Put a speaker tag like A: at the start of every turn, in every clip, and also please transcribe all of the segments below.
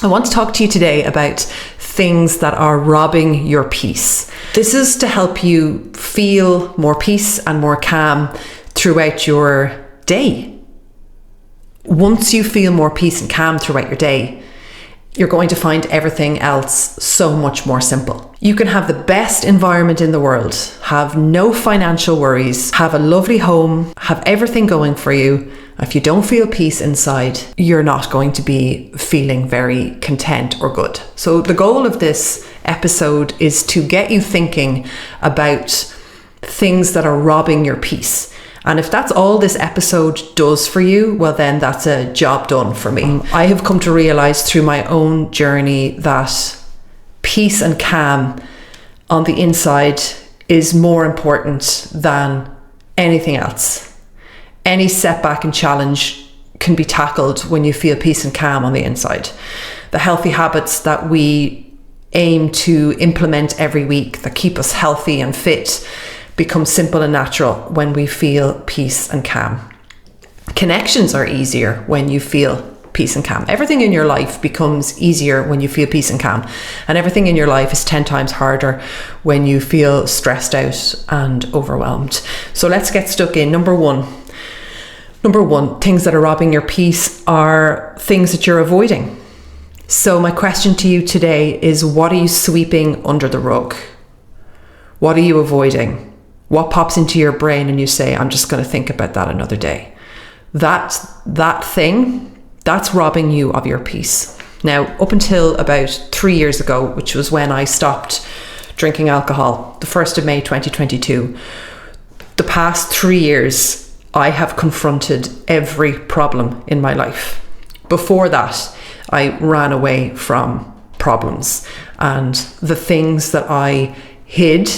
A: I want to talk to you today about things that are robbing your peace. This is to help you feel more peace and more calm throughout your day. Once you feel more peace and calm throughout your day, you're going to find everything else so much more simple. You can have the best environment in the world, have no financial worries, have a lovely home, have everything going for you. If you don't feel peace inside, you're not going to be feeling very content or good. So the goal of this episode is to get you thinking about things that are robbing your peace. And if that's all this episode does for you, well then that's a job done for me. I have come to realize through my own journey that peace and calm on the inside is more important than anything else. Any setback and challenge can be tackled when you feel peace and calm on the inside. The healthy habits that we aim to implement every week that keep us healthy and fit become simple and natural when we feel peace and calm. Connections are easier when you feel peace and calm. Everything in your life becomes easier when you feel peace and calm. And everything in your life is 10 times harder when you feel stressed out and overwhelmed. So let's get stuck in. Number one, things that are robbing your peace are things that you're avoiding. So my question to you today is, what are you sweeping under the rug? What are you avoiding? What pops into your brain and you say, I'm just going to think about that another day? That thing, that's robbing you of your peace. Now, up until about 3 years ago, which was when I stopped drinking alcohol, the 1st of May 2022, the past 3 years, I have confronted every problem in my life. Before that, I ran away from problems, and the things that I hid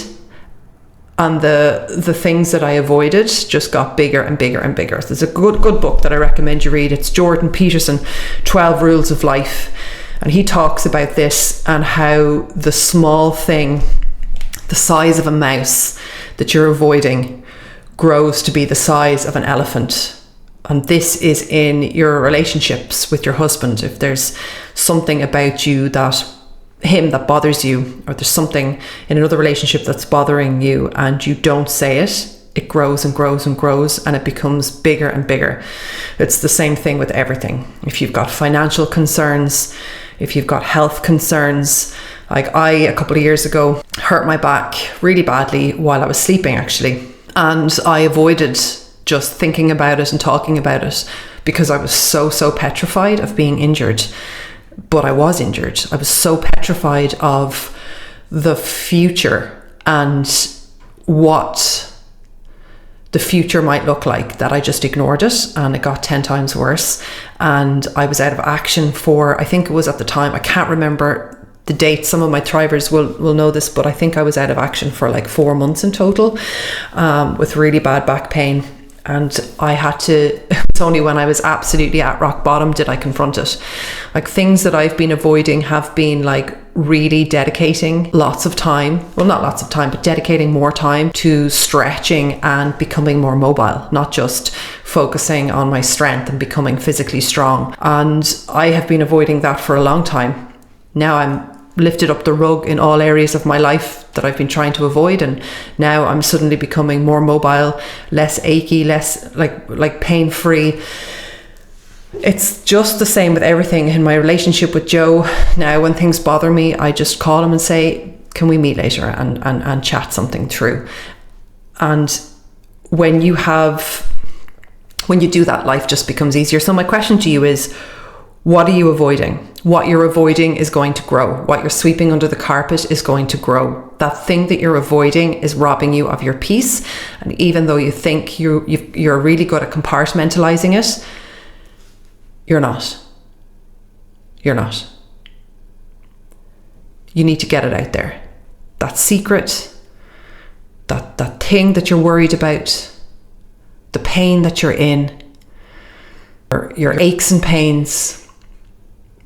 A: and the things that I avoided just got bigger and bigger and bigger. There's a good book that I recommend you read. It's Jordan Peterson, 12 Rules of Life. And he talks about this and how the small thing, the size of a mouse that you're avoiding, grows to be the size of an elephant. And this is in your relationships with your husband. If there's something about you that bothers you, or there's something in another relationship that's bothering you and you don't say it, it grows and grows and grows and it becomes bigger and bigger. It's the same thing with everything. If you've got financial concerns, if you've got health concerns, like I, a couple of years ago, hurt my back really badly while I was sleeping actually. And I avoided just thinking about it and talking about it because I was so petrified of being injured. But I was injured. I was so petrified of the future and what the future might look like that I just ignored it, and it got 10 times worse. And I was out of action for, I think it was at the time, I can't remember the date. Some of my thrivers will know this, but I think I was out of action for like 4 months in total, with really bad back pain. And I had to, it was only when I was absolutely at rock bottom did I confront it. Like things that I've been avoiding have been like really dedicating lots of time, well not lots of time, but dedicating more time to stretching and becoming more mobile, not just focusing on my strength and becoming physically strong. And I have been avoiding that for a long time. Now I'm lifted up the rug in all areas of my life that I've been trying to avoid, and now I'm suddenly becoming more mobile, less achy, less like pain-free. It's just the same with everything. In my relationship with Joe, now when things bother me, I just call him and say, can we meet later and chat something through? And when you do that, life just becomes easier. So my question to you is, what are you avoiding? What you're avoiding is going to grow. What you're sweeping under the carpet is going to grow. That thing that you're avoiding is robbing you of your peace. And even though you think you're really good at compartmentalizing it, you're not. You're not. You need to get it out there. That secret, that thing that you're worried about, the pain that you're in, your aches and pains,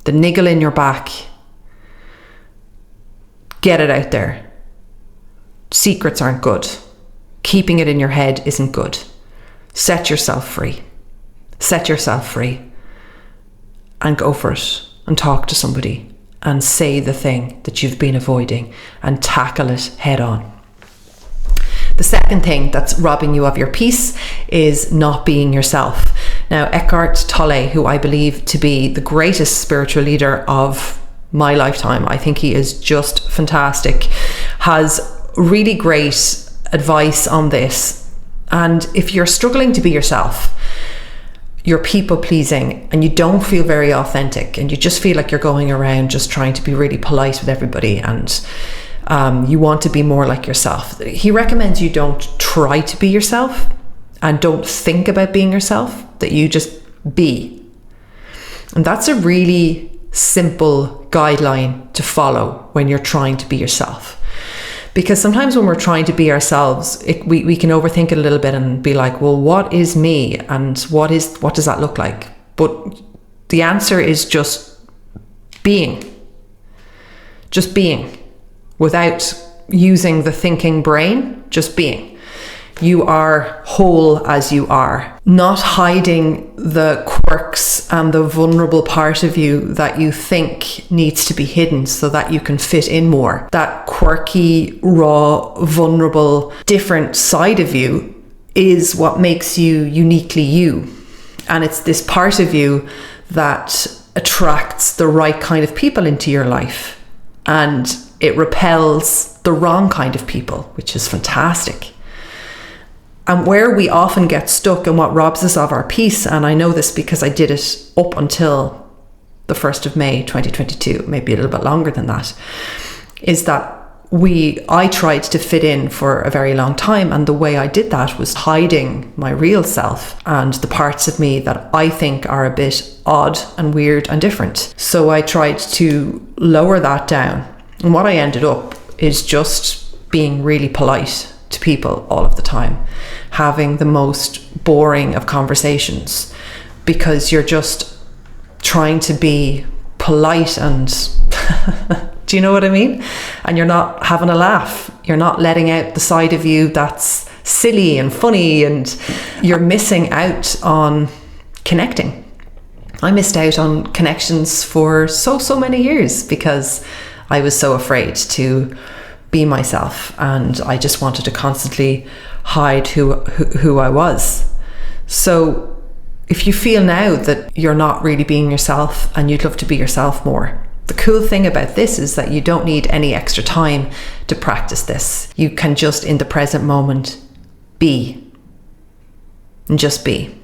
A: the niggle in your back, get it out there. Secrets aren't good. Keeping it in your head isn't good. Set yourself free. Set yourself free and go for it and talk to somebody and say the thing that you've been avoiding and tackle it head on. The second thing that's robbing you of your peace is not being yourself. Now, Eckhart Tolle, who I believe to be the greatest spiritual leader of my lifetime, I think he is just fantastic, has really great advice on this. And if you're struggling to be yourself, you're people pleasing and you don't feel very authentic and you just feel like you're going around just trying to be really polite with everybody and you want to be more like yourself, he recommends you don't try to be yourself and don't think about being yourself, that you just be. And that's a really simple guideline to follow when you're trying to be yourself. Because sometimes when we're trying to be ourselves, we can overthink it a little bit and be like, well, what is me? And what does that look like? But the answer is just being. Just being. Without using the thinking brain, just being. You are whole as you are. Not hiding the quirks and the vulnerable part of you that you think needs to be hidden so that you can fit in more. That quirky, raw, vulnerable, different side of you is what makes you uniquely you. And it's this part of you that attracts the right kind of people into your life. And it repels the wrong kind of people, which is fantastic. And where we often get stuck and what robs us of our peace, and I know this because I did it up until the 1st of May 2022, maybe a little bit longer than that, is that I tried to fit in for a very long time, and the way I did that was hiding my real self and the parts of me that I think are a bit odd and weird and different. So I tried to lower that down, and what I ended up is just being really polite to people all of the time, having the most boring of conversations because you're just trying to be polite and do you know what I mean? And you're not having a laugh. You're not letting out the side of you that's silly and funny, and you're missing out on connecting. I missed out on connections for so many years because I was so afraid to be myself, and I just wanted to constantly hide who I was. So if you feel now that you're not really being yourself and you'd love to be yourself more, the cool thing about this is that you don't need any extra time to practice this. You can just in the present moment be, and just be.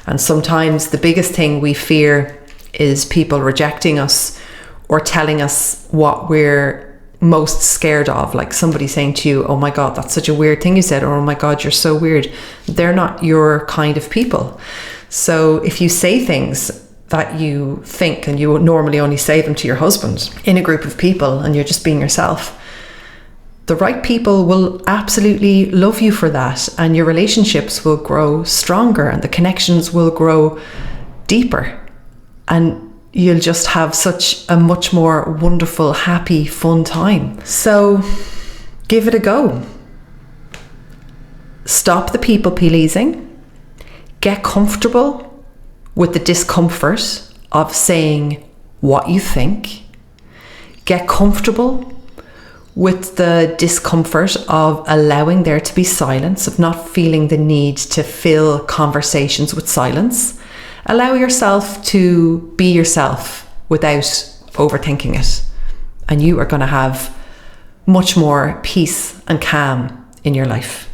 A: And sometimes the biggest thing we fear is people rejecting us or telling us what we're most scared of, like somebody saying to you, oh my God, that's such a weird thing you said, or oh my God, you're so weird. They're not your kind of people. So if you say things that you think, and you would normally only say them to your husband in a group of people, and you're just being yourself, the right people will absolutely love you for that, and your relationships will grow stronger and the connections will grow deeper, and you'll just have such a much more wonderful, happy, fun time. So give it a go. Stop the people pleasing. Get comfortable with the discomfort of saying what you think. Get comfortable with the discomfort of allowing there to be silence, of not feeling the need to fill conversations with silence. Allow yourself to be yourself without overthinking it. And you are going to have much more peace and calm in your life.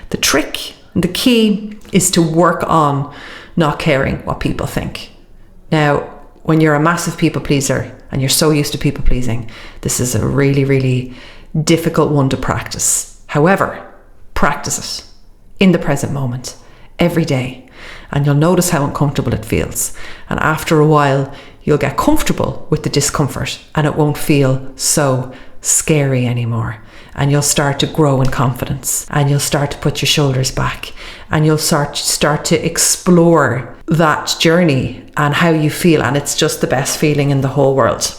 A: The trick and the key is to work on not caring what people think. Now, when you're a massive people pleaser and you're so used to people pleasing, this is a really, really difficult one to practice. However, practice it in the present moment, every day, and you'll notice how uncomfortable it feels. And after a while, you'll get comfortable with the discomfort and it won't feel so scary anymore. And you'll start to grow in confidence, and you'll start to put your shoulders back, and you'll start to explore that journey and how you feel, and it's just the best feeling in the whole world.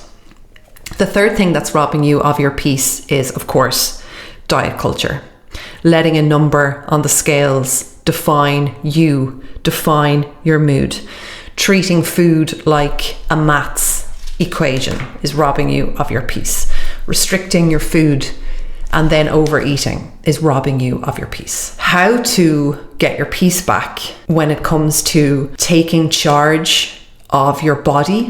A: The third thing that's robbing you of your peace is, of course, diet culture. Letting a number on the scales define you, define your mood. Treating food like a maths equation is robbing you of your peace. Restricting your food and then overeating is robbing you of your peace. How to get your peace back when it comes to taking charge of your body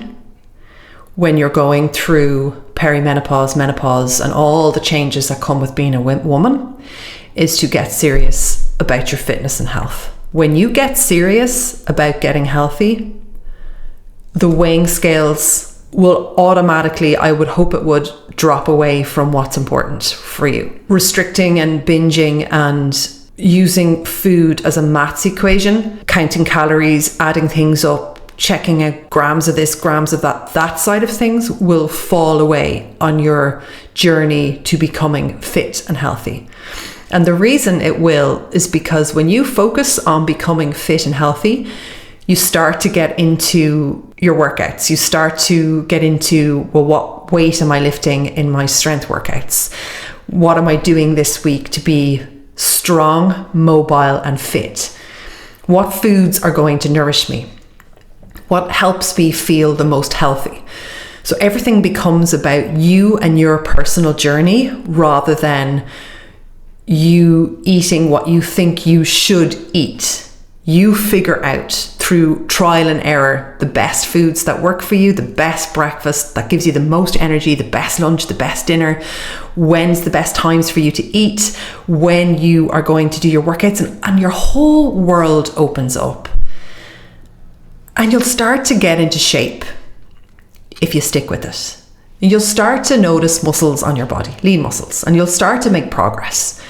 A: when you're going through perimenopause, menopause, and all the changes that come with being a woman is to get serious about your fitness and health. When you get serious about getting healthy, the weighing scales will automatically, I would hope it would, drop away from what's important for you. Restricting and binging and using food as a maths equation, counting calories, adding things up, checking out grams of this, grams of that side of things will fall away on your journey to becoming fit and healthy. And the reason it will is because when you focus on becoming fit and healthy, you start to get into your workouts. You start to get into, well, what weight am I lifting in my strength workouts? What am I doing this week to be strong, mobile, and fit? What foods are going to nourish me? What helps me feel the most healthy? So everything becomes about you and your personal journey rather than you eating what you think you should eat. You figure out through trial and error the best foods that work for you, the best breakfast that gives you the most energy, the best lunch, the best dinner, when's the best times for you to eat, when you are going to do your workouts, and your whole world opens up. And you'll start to get into shape if you stick with it. You'll start to notice muscles on your body, lean muscles, and you'll start to make progress.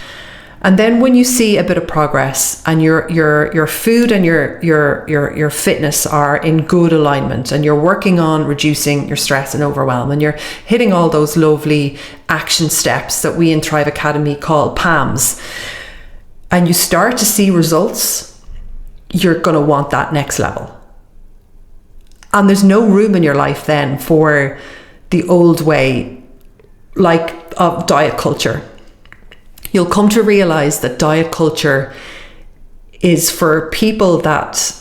A: And then when you see a bit of progress and your food and your fitness are in good alignment and you're working on reducing your stress and overwhelm and you're hitting all those lovely action steps that we in Thrive Academy call PAMs, and you start to see results, you're going to want that next level. And there's no room in your life then for the old way, like of diet culture. You'll come to realize that diet culture is for people that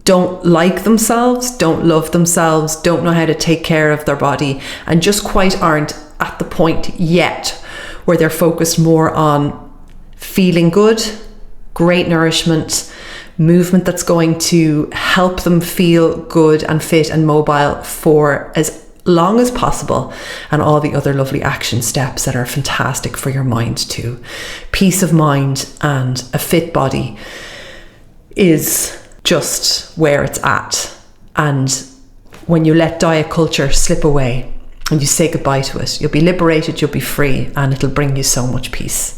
A: don't like themselves, don't love themselves, don't know how to take care of their body, and just quite aren't at the point yet where they're focused more on feeling good, great nourishment, movement that's going to help them feel good and fit and mobile for as long as possible, and all the other lovely action steps that are fantastic for your mind too. Peace of mind and a fit body is just where it's at. And when you let diet culture slip away and you say goodbye to it, you'll be liberated, you'll be free, and it'll bring you so much peace.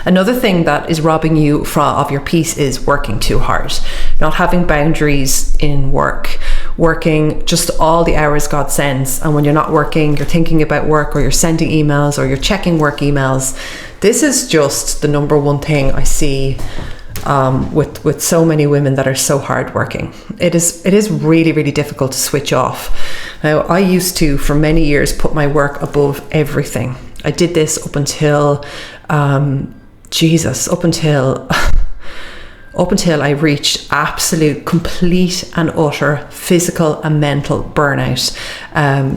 A: Another thing that is robbing you of your peace is working too hard, not having boundaries in work, working just all the hours God sends. And when you're not working, you're thinking about work, or you're sending emails, or you're checking work emails. This is just the number one thing I see with so many women that are so hardworking. It is really, really difficult to switch off. Now, I used to, for many years, put my work above everything. I did this up until up until I reached absolute, complete and utter physical and mental burnout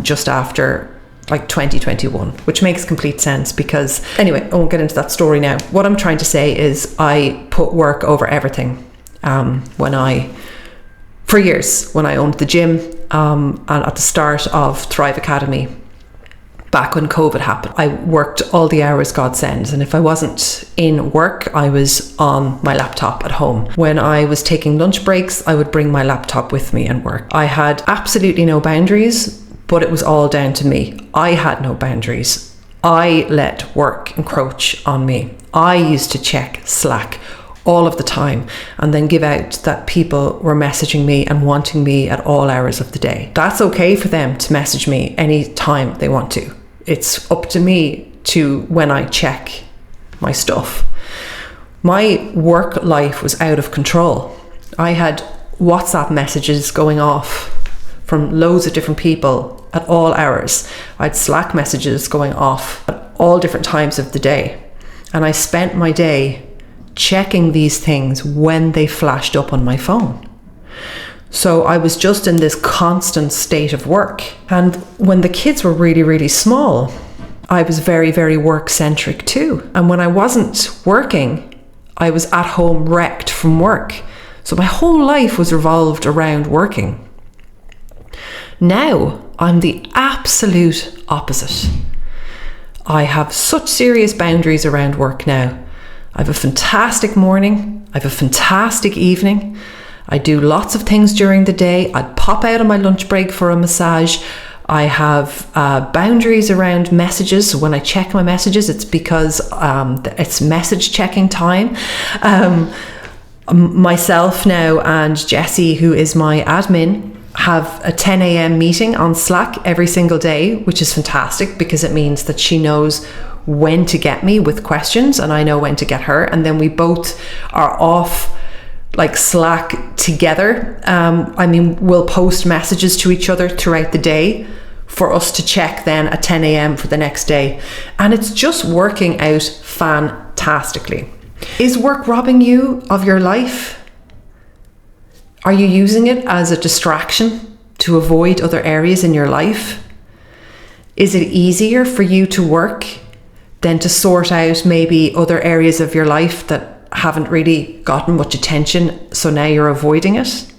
A: just after like 2021, which makes complete sense because, anyway, I won't get into that story now. What I'm trying to say is I put work over everything for years when I owned the gym and at the start of Thrive Academy. Back when COVID happened, I worked all the hours God sends, and if I wasn't in work, I was on my laptop at home. When I was taking lunch breaks, I would bring my laptop with me and work. I had absolutely no boundaries, but it was all down to me. I had no boundaries. I let work encroach on me. I used to check Slack all of the time and then give out that people were messaging me and wanting me at all hours of the day. That's okay for them to message me any time they want to. It's up to me to when I check my stuff. My work life was out of control. I had WhatsApp messages going off from loads of different people at all hours. I had Slack messages going off at all different times of the day. And I spent my day checking these things when they flashed up on my phone. So I was just in this constant state of work. And when the kids were really, really small, I was very, very work-centric too. And when I wasn't working, I was at home wrecked from work. So my whole life was revolved around working. Now, I'm the absolute opposite. I have such serious boundaries around work now. I have a fantastic morning. I have a fantastic evening. I do lots of things during the day. I'd pop out on my lunch break for a massage. I have boundaries around messages. So when I check my messages, it's because it's message checking time. Myself now and Jessie, who is my admin, have a 10 a.m. meeting on Slack every single day, which is fantastic because it means that she knows when to get me with questions and I know when to get her. And then we both are off like Slack together. We'll post messages to each other throughout the day for us to check then at 10 a.m. for the next day. And it's just working out fantastically. Is work robbing you of your life? Are you using it as a distraction to avoid other areas in your life? Is it easier for you to work than to sort out maybe other areas of your life that haven't really gotten much attention, so now you're avoiding it?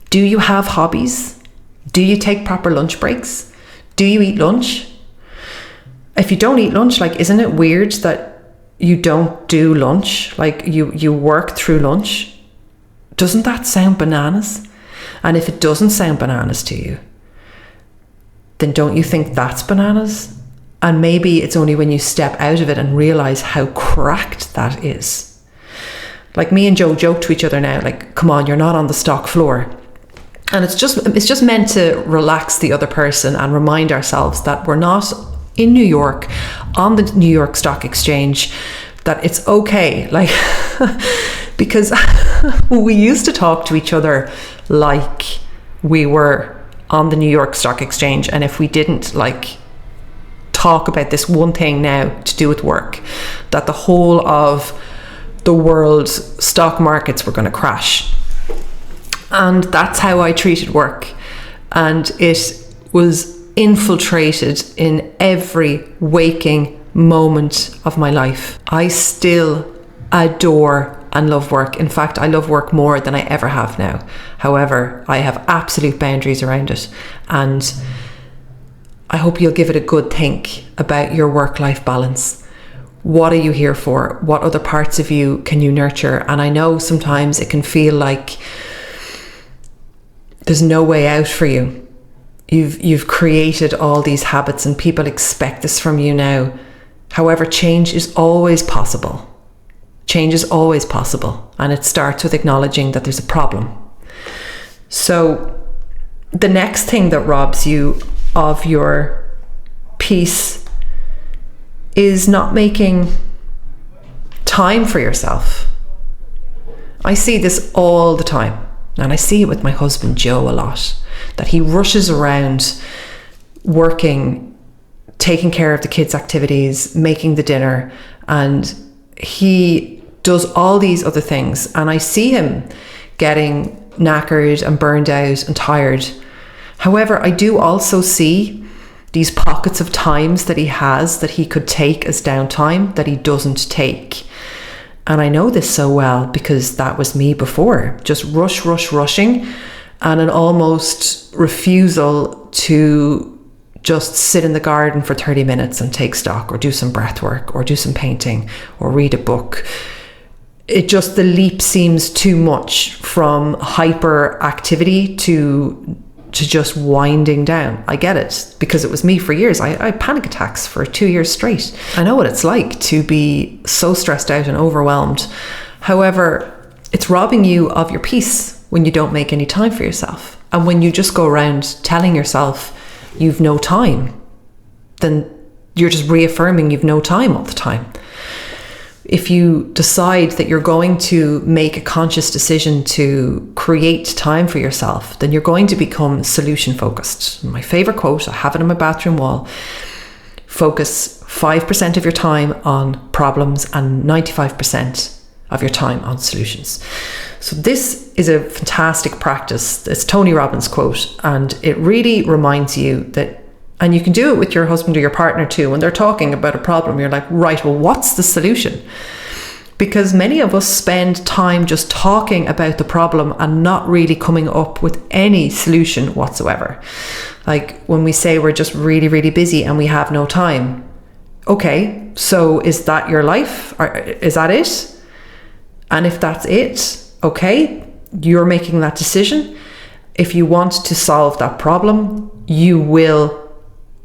A: Do you have hobbies? Do you take proper lunch breaks? Do you eat lunch? If you don't eat lunch, like, isn't it weird that you don't do lunch? Like you work through lunch? Doesn't that sound bananas? And if it doesn't sound bananas to you, then don't you think that's bananas? And maybe it's only when you step out of it and realize how cracked that is. Like, me and Joe joke to each other now, like, come on, you're not on the stock floor. And it's just meant to relax the other person and remind ourselves that we're not in New York on the New York Stock Exchange, that it's okay. Like, because we used to talk to each other like we were on the New York Stock Exchange, and if we didn't like talk about this one thing now to do with work, that the whole of the world's stock markets were going to crash. And that's how I treated work, and it was infiltrated in every waking moment of my life. I still adore and love work. In fact, I love work more than I ever have now. However, I have absolute boundaries around it, and I hope you'll give it a good think about your work-life balance. What are you here for? What other parts of you can you nurture? And I know sometimes it can feel like there's no way out for you. You've created all these habits and people expect this from you now. However, change is always possible. Change is always possible, and it starts with acknowledging that there's a problem. So the next thing that robs you of your peace is not making time for yourself. I see this all the time, and I see it with my husband Joe a lot, that he rushes around working, taking care of the kids' activities, making the dinner, and he does all these other things, and I see him getting knackered and burned out and tired. However, I do also see these pockets of times that he has that he could take as downtime that he doesn't take. And I know this so well because that was me before. Just rushing, and an almost refusal to just sit in the garden for 30 minutes and take stock, or do some breath work, or do some painting, or read a book. It just, the leap seems too much from hyper activity to just winding down. I get it, because it was me for years. I had panic attacks for 2 years straight. I know what it's like to be so stressed out and overwhelmed. However, it's robbing you of your peace when you don't make any time for yourself. And when you just go around telling yourself you've no time, then you're just reaffirming you've no time all the time. If you decide that you're going to make a conscious decision to create time for yourself, then you're going to become solution focused. My favorite quote, I have it on my bathroom wall: focus 5% of your time on problems and 95% of your time on solutions. So this is a fantastic practice. It's Tony Robbins' quote, and it really reminds you that, and you can do it with your husband or your partner too, when they're talking about a problem, you're like, right, well, what's the solution? Because many of us spend time just talking about the problem and not really coming up with any solution whatsoever. Like when we say we're just really, really busy and we have no time. Okay, so is that your life? Or is that it? And if that's it, okay, you're making that decision. If you want to solve that problem, you will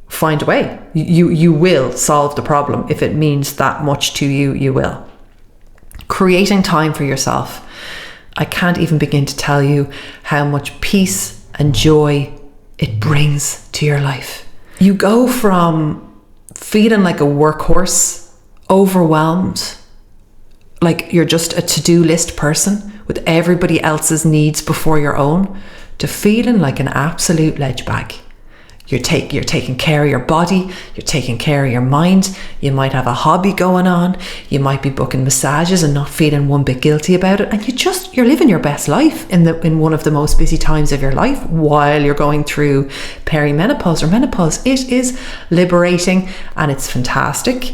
A: find a way. You will solve the problem. If it means that much to you, you will. Creating time for yourself. I can't even begin to tell you how much peace and joy it brings to your life. You go from feeling like a workhorse, overwhelmed, like you're just a to-do list person with everybody else's needs before your own, to feeling like an absolute ledge bag. You're taking care of your body, you're taking care of your mind, you might have a hobby going on, you might be booking massages and not feeling one bit guilty about it, and you're living your best life in one of the most busy times of your life while you're going through perimenopause or menopause. It is liberating and it's fantastic.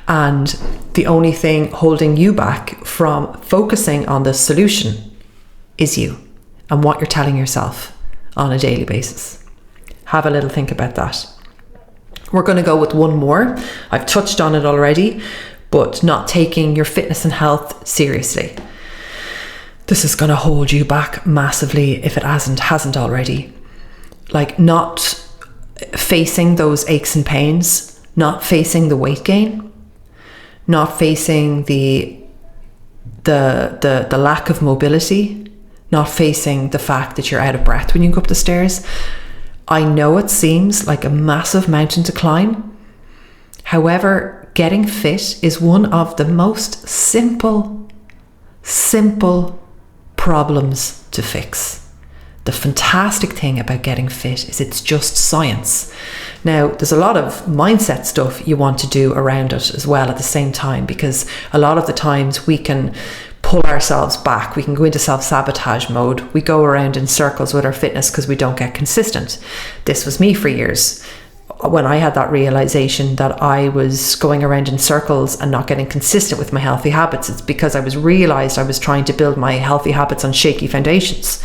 A: And the only thing holding you back from focusing on the solution is you and what you're telling yourself on a daily basis. Have a little think about that. We're going to go with one more. I've touched on it already, but not taking your fitness and health seriously. This is going to hold you back massively if it hasn't already. Like not facing those aches and pains, not facing the weight gain, not facing the lack of mobility, not facing the fact that you're out of breath when you go up the stairs. I know it seems like a massive mountain to climb. However, getting fit is one of the most simple problems to fix. The fantastic thing about getting fit is it's just science. Now, there's a lot of mindset stuff you want to do around it as well at the same time, because a lot of the times we can pull ourselves back. We can go into self-sabotage mode. We go around in circles with our fitness because we don't get consistent. This was me for years. When I had that realization that I was going around in circles and not getting consistent with my healthy habits, it's because I realized I was trying to build my healthy habits on shaky foundations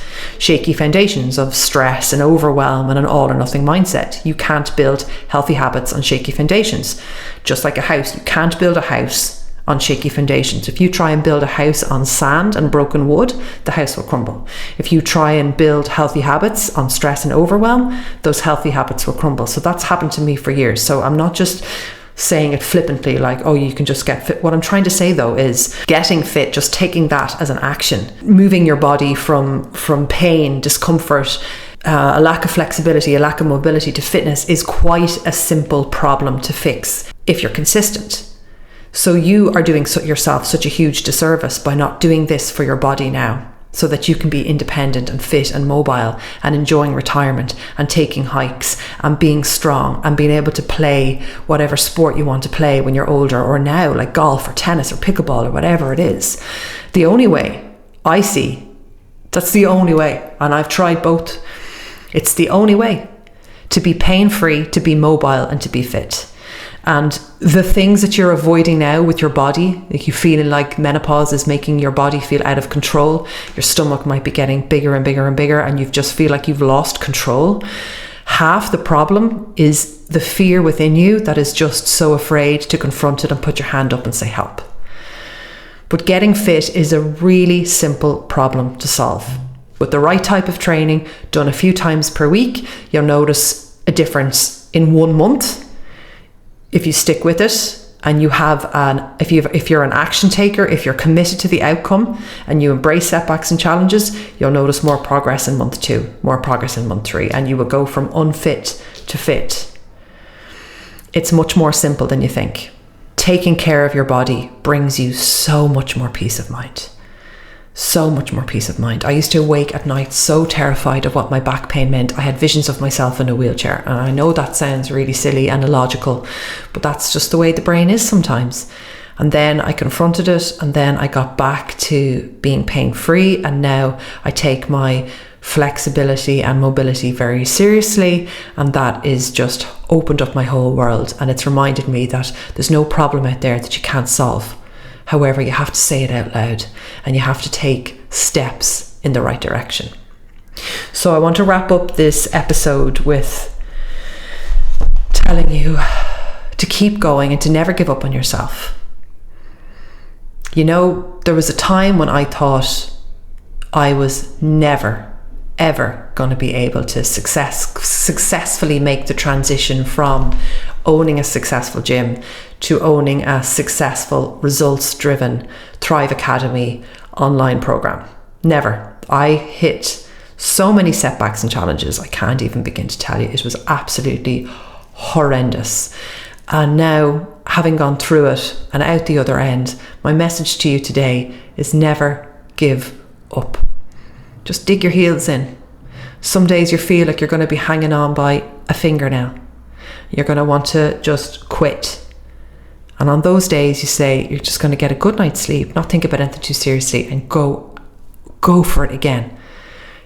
A: of stress and overwhelm and an all or nothing mindset. You can't build healthy habits on shaky foundations. Just like a house, you can't build a house on shaky foundations. If you try and build a house on sand and broken wood, the house will crumble. If you try and build healthy habits on stress and overwhelm, those healthy habits will crumble. So that's happened to me for years. So I'm not just saying it flippantly like, oh, you can just get fit. What I'm trying to say though is getting fit, just taking that as an action, moving your body from pain, discomfort, a lack of flexibility, a lack of mobility to fitness is quite a simple problem to fix if you're consistent. So you are doing yourself such a huge disservice by not doing this for your body now, so that you can be independent and fit and mobile and enjoying retirement and taking hikes and being strong and being able to play whatever sport you want to play when you're older, or now, like golf or tennis or pickleball or whatever it is. The only way I see, that's the only way, and I've tried both. It's the only way to be pain-free, to be mobile and to be fit. And the things that you're avoiding now with your body, like you feeling like menopause is making your body feel out of control, your stomach might be getting bigger and bigger and bigger, and you just feel like you've lost control. Half the problem is the fear within you that is just so afraid to confront it and put your hand up and say help. But getting fit is a really simple problem to solve. With the right type of training, done a few times per week, you'll notice a difference in 1 month. If you stick with it and you have if you're an action taker, if you're committed to the outcome and you embrace setbacks and challenges, you'll notice more progress in month 2, more progress in month 3, and you will go from unfit to fit. It's much more simple than you think. Taking care of your body brings you so much more peace of mind. So much more peace of mind. I used to awake at night so terrified of what my back pain meant. I had visions of myself in a wheelchair. And I know that sounds really silly and illogical, but that's just the way the brain is sometimes. And then I confronted it, and then I got back to being pain-free, and now I take my flexibility and mobility very seriously, and that is just opened up my whole world, and it's reminded me that there's no problem out there that you can't solve. However, you have to say it out loud, and you have to take steps in the right direction. So I want to wrap up this episode with telling you to keep going and to never give up on yourself. You know, there was a time when I thought I was never, ever going to be able to successfully make the transition from owning a successful gym to owning a successful, results-driven Thrive Academy online program. Never. I hit so many setbacks and challenges, I can't even begin to tell you. It was absolutely horrendous. And now, having gone through it and out the other end, my message to you today is never give up. Just dig your heels in. Some days you feel like you're going to be hanging on by a fingernail. You're going to want to just quit. And on those days you say you're just going to get a good night's sleep, not think about anything too seriously, and go for it again.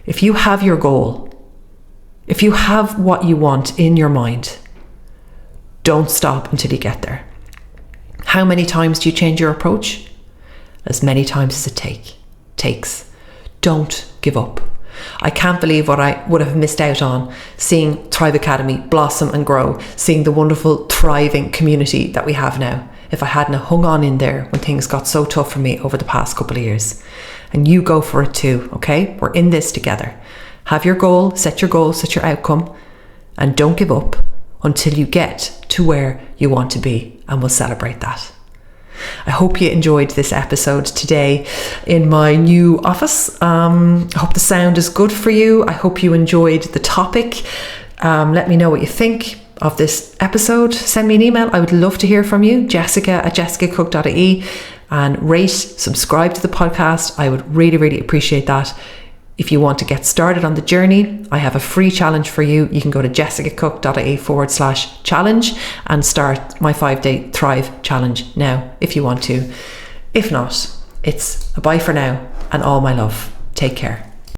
A: If you have your goal, if you have what you want in your mind, don't stop until you get there. How many times do you change your approach? As many times as it takes. Don't give up. I can't believe what I would have missed out on seeing Thrive Academy blossom and grow, seeing the wonderful, thriving community that we have now, if I hadn't hung on in there when things got so tough for me over the past couple of years. And you go for it too, okay? We're in this together. Have your goal, set your outcome, and don't give up until you get to where you want to be, and we'll celebrate that. I hope you enjoyed this episode today in my new office. I hope the sound is good for you. I hope you enjoyed the topic. Let me know what you think of this episode. Send me an email. I would love to hear from you, jessica@jessicacooke.ie, and rate, subscribe to the podcast. I would really, really appreciate that. If you want to get started on the journey, I have a free challenge for you. You can go to jessicacooke.ie/challenge and start my 5-day Thrive challenge now if you want to. If not, it's a bye for now and all my love. Take care.